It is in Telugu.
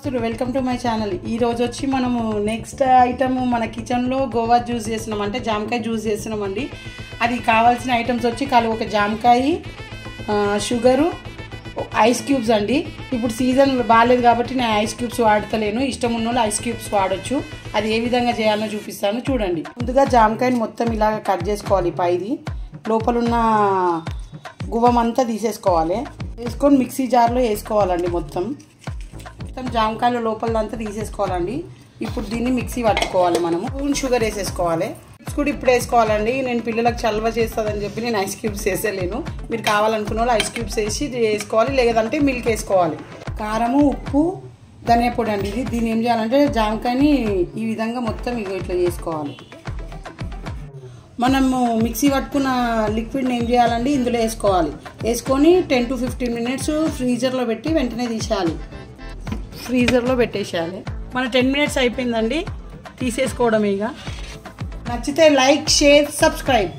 Welcome to my channel. ఈరోజు వచ్చి మనము నెక్స్ట్ ఐటమ్ మన కిచెన్లో గోవా జ్యూస్ చేస్తున్నాం, అంటే జామకాయ జ్యూస్ చేస్తున్నామండి. అది కావాల్సిన ఐటమ్స్ వచ్చి ఒక జామకాయ, షుగరు, ఐస్ క్యూబ్స్ అండి. ఇప్పుడు సీజన్ బాగాలేదు కాబట్టి నేను ఐస్ క్యూబ్స్ వాడతలేను, ఇష్టం ఉన్న వాళ్ళు ఐస్ క్యూబ్స్ వాడచ్చు. అది ఏ విధంగా చేయాలో చూపిస్తాను చూడండి. ముందుగా జామకాయని మొత్తం ఇలాగ కట్ చేసుకోవాలి, పైది లోపలున్న గువ్వమంతా తీసేసుకోవాలి. వేసుకొని మిక్సీ జార్లో వేసుకోవాలండి. మొత్తం జామకాయల లోపలంతా తీసేసుకోవాలండి. ఇప్పుడు దీన్ని మిక్సీ పట్టుకోవాలి. మనము షుగర్ వేసేసుకోవాలి. కూడా ఇప్పుడు వేసుకోవాలండి. నేను పిల్లలకు చల్వ చేస్తుందని చెప్పి నేను ఐస్ క్యూబ్స్ వేసేలేను. మీరు కావాలనుకున్న వాళ్ళు ఐస్ క్యూబ్స్ వేసి వేసుకోవాలి, లేదంటే మిల్క్ వేసుకోవాలి. కారము, ఉప్పు, ధనియా పొడి అండి. దీన్ని ఏం చేయాలంటే జామకాయని ఈ విధంగా మొత్తం ఇట్లా చేసుకోవాలి. మనము మిక్సీ పట్టుకున్న లిక్విడ్ని ఏం చేయాలండి, ఇందులో వేసుకోవాలి. వేసుకొని 10 to 15 minutes ఫ్రీజర్లో పెట్టి వెంటనే తీసేయాలి. ఫ్రీజర్లో పెట్టేసేయాలి. మన 10 minutes అయిపోయిందండి, తీసేసుకోవడం. ఇక నచ్చితే లైక్, షేర్, సబ్స్క్రైబ్.